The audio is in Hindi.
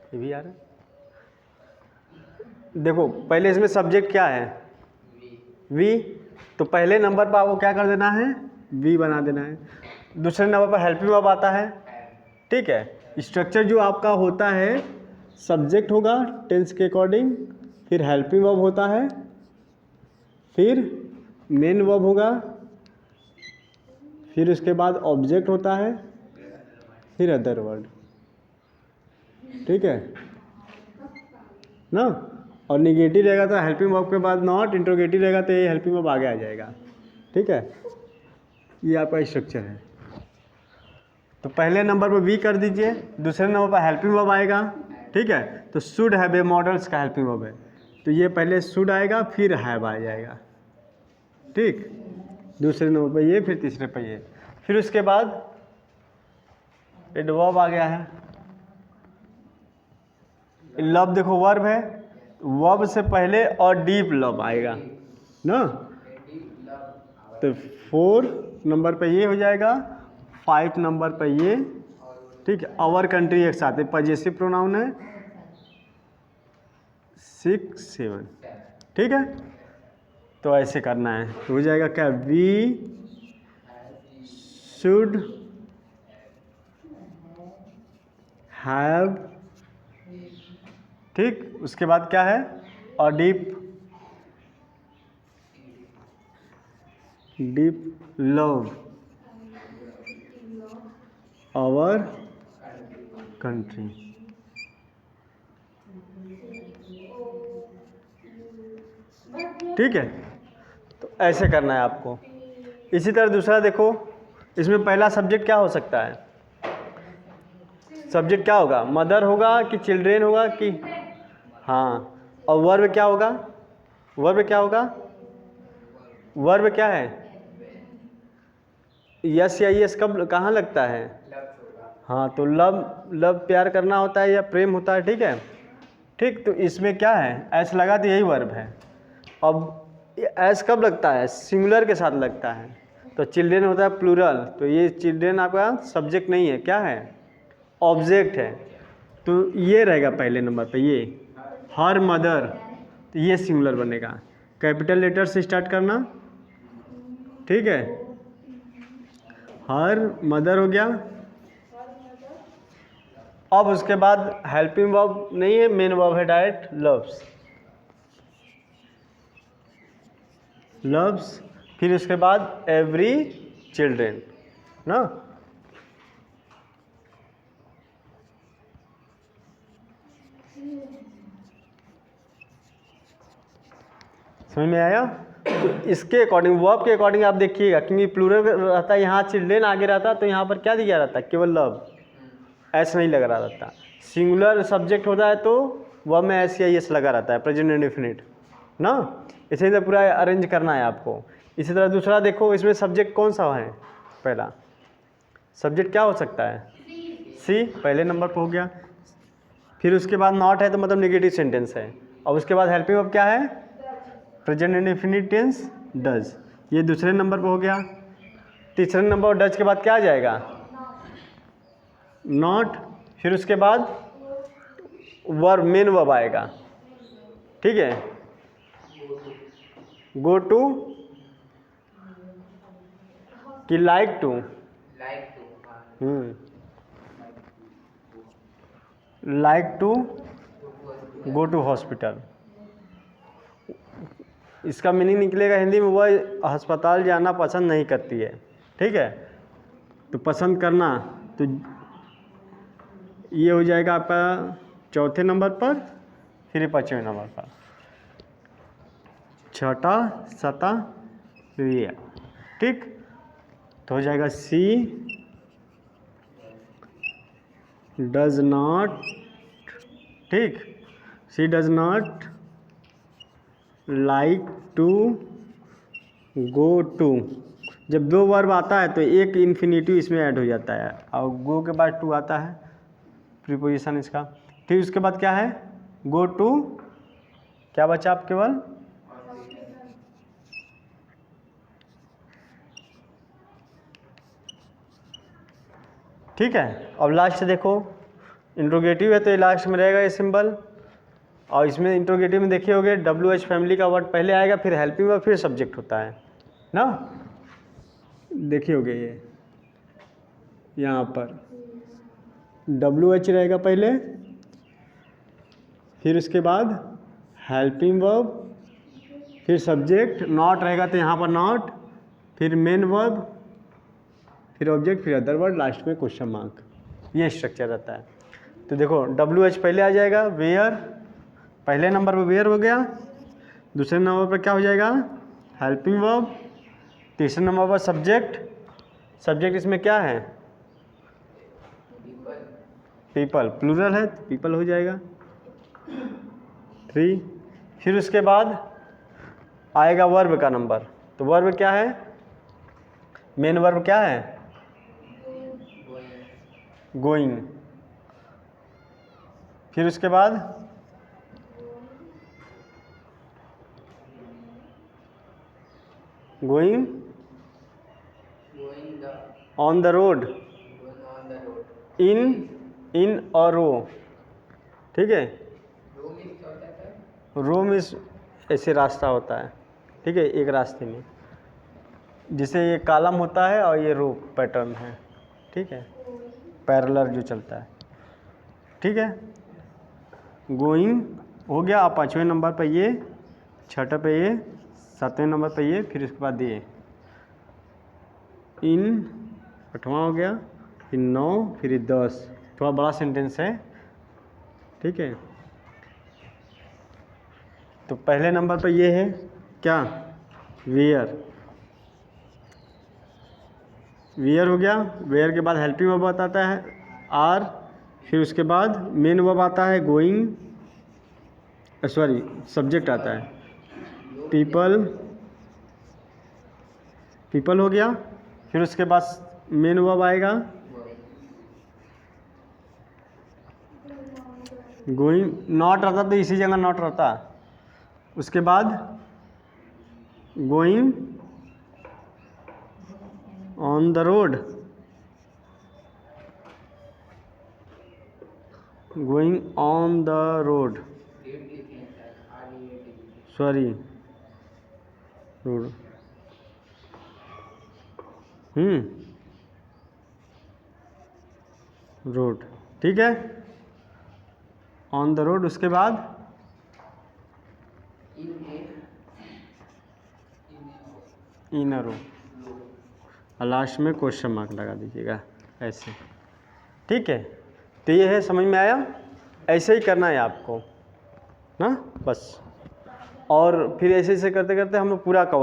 ये भी आ रहा है। देखो पहले इसमें सब्जेक्ट क्या है, वी, तो पहले नंबर पर आपको क्या कर देना है, वी बना देना है। दूसरे नंबर पर हेल्पिंग वर्ब आता है, ठीक है। स्ट्रक्चर जो आपका होता है, सब्जेक्ट होगा टेंस के अकॉर्डिंग, फिर हेल्पिंग वर्ब होता है, फिर मेन वर्ब होगा, फिर उसके बाद ऑब्जेक्ट होता है, फिर अदर वर्ड, ठीक है ना। और निगेटिव रहेगा तो हेल्पिंग वर्ब के बाद नॉट, इंट्रोगेटिव रहेगा तो ये हेल्पिंग वर्ब आगे आ जाएगा, ठीक है। ये आपका स्ट्रक्चर है। तो पहले नंबर पर वी कर दीजिए, दूसरे नंबर पर हेल्पिंग वर्ब आएगा, ठीक है। तो शुड हैव ए मॉडल्स का हेल्पिंग वर्ब है, तो ये पहले शुड आएगा फिर हैव आ जाएगा, ठीक। दूसरे नंबर पर ये, फिर तीसरे पर ये, फिर उसके बाद एडवर्ब आ गया है। लव देखो वर्ब है, वर्ब से पहले और डीप लव आएगा ना, तो 4 नंबर पे ये हो जाएगा, 5 नंबर पे ये, ठीक है। आवर कंट्री एक साथ है, पजेसिव प्रोनाउन है, 6 7, ठीक है। तो ऐसे करना है, तो हो जाएगा क्या, वी शुड हैव, ठीक। उसके बाद क्या है, और डीप लव आवर कंट्री, ठीक है। तो ऐसे करना है आपको। इसी तरह दूसरा देखो, इसमें पहला सब्जेक्ट क्या हो सकता है, सब्जेक्ट क्या होगा, मदर होगा कि चिल्ड्रेन होगा कि, हाँ। और वर्ब क्या होगा, वर्ब क्या होगा, वर्ब क्या है, यस या यस कब कहाँ लगता है, हाँ। तो लव प्यार करना होता है या प्रेम होता है, ठीक है, ठीक। तो इसमें क्या है, एस लगा तो यही वर्ब है। अब एस कब लगता है, सिंगुलर के साथ लगता है, तो चिल्ड्रेन होता है प्लूरल, तो ये चिल्ड्रेन आपका सब्जेक्ट नहीं है, क्या है, ऑब्जेक्ट है। तो ये रहेगा पहले नंबर पे, ये हर मदर, तो ये सिंगुलर बनेगा, कैपिटल लेटर से स्टार्ट करना, ठीक है। हर मदर हो गया। अब उसके बाद हेल्पिंग वर्ब नहीं है, मेन वर्ब है डायरेक्ट, लव्स, लव्स, फिर उसके बाद एवरी चिल्ड्रेन ना। समझ में आया। तो इसके अकॉर्डिंग, वर्ब के अकॉर्डिंग आप देखिएगा, क्योंकि प्लूरल रहता है, यहाँ चिल्ड्रेन आगे रहता, तो यहाँ पर क्या दिया रहता है, केवल लव, ऐसा नहीं लगा रहता। सिंगुलर सब्जेक्ट होता है तो वर्ब में एस या एस लगा रहता है, प्रेजेंट इंडेफिनिट ना। इसी तरह पूरा अरेंज करना है आपको। इसी तरह दूसरा देखो, इसमें सब्जेक्ट कौन सा है, पहला सब्जेक्ट क्या हो सकता है, सी, पहले नंबर पर हो गया। फिर उसके बाद नॉट है तो मतलब नेगेटिव सेंटेंस है, और उसके बाद हेल्पिंग वर्ब क्या है, प्रेजेंट इंडेफिनिट टेंस डज, ये दूसरे नंबर पर हो गया। तीसरे नंबर पर डज के बाद क्या आ जाएगा, नॉट, फिर उसके बाद वर्ब, मेन वर्ब आएगा, ठीक है। गो टू कि like to, like to go to hospital, इसका मीनिंग निकलेगा हिंदी में, वह अस्पताल जाना पसंद नहीं करती है, ठीक है। तो पसंद करना, तो ये हो जाएगा आपका चौथे नंबर पर, फिर 5वें नंबर पर, छठा सता ये, ठीक। तो हो जाएगा सी डज नॉट, ठीक, she does not like to go to. जब दो वर्ब आता है तो एक इन्फिनेटिव इसमें ऐड हो जाता है, और गो के बाद टू आता है प्रीपोजिशन इसका। फिर उसके बाद क्या है, गो टू, क्या बचा आप केवल, ठीक है। अब लास्ट देखो, इंट्रोगेटिव है तो ये लास्ट में रहेगा ये सिंबल। और इसमें इंट्रोगेटिव में देखिए होगे WH फैमिली का वर्ड पहले आएगा, फिर हेल्पिंग वर्ब, फिर सब्जेक्ट होता है ना। देखिए होगे ये यहाँ पर WH रहेगा पहले, फिर उसके बाद हेल्पिंग वर्ब, फिर सब्जेक्ट, नॉट रहेगा तो यहाँ पर नॉट, फिर मेन वर्ब, फिर ऑब्जेक्ट, फिर अदर वर्ड, लास्ट में क्वेश्चन मार्क। ये स्ट्रक्चर रहता है। तो देखो WH पहले आ जाएगा, वेयर, पहले नंबर पर वेयर हो गया, दूसरे नंबर पर क्या हो जाएगा, हेल्पिंग वर्ब, तीसरे नंबर पर सब्जेक्ट, सब्जेक्ट इसमें क्या है, पीपल, प्लूरल है पीपल हो जाएगा 3। फिर उसके बाद आएगा वर्ब का नंबर, तो वर्ब क्या है, मेन वर्ब क्या है, गोइंग। फिर उसके बाद गोइंग ऑन द रोड, इन और रो, ठीक है। रो में ऐसे रास्ता होता है, ठीक है, एक रास्ते में, जिसे ये कॉलम होता है और ये रो पैटर्न है, ठीक है, पैरेलल जो चलता है, ठीक है। गोइंग हो गया। अब 5वें नंबर पे ये, 6ठे पे ये, 7वें नंबर पे ये, फिर उसके बाद ये इन, 8वां हो गया, फिर 9, फिर 10। थोड़ा बड़ा सेंटेंस है, ठीक है। तो पहले नंबर पे ये है क्या, वेयर, वेयर हो गया। वेयर के बाद हेल्पिंग वर्ब आता है आर, फिर उसके बाद मेन वर्ब आता है गोइंग, सॉरी सब्जेक्ट आता है पीपल, पीपल हो गया। फिर उसके बाद मेन वर्ब आएगा गोइंग, नॉट रहता तो इसी जगह नॉट रहता। उसके बाद going on the road, going on the road, sorry road, road, ठीक है, ऑन द रोड। उसके बाद इन अ रो, और लास्ट में क्वेश्चन मार्क लगा दीजिएगा ऐसे, ठीक है। तो ये है, समझ में आया, ऐसे ही करना है आपको ना, बस। और फिर ऐसे ऐसे करते करते हम लोग पूरा कवर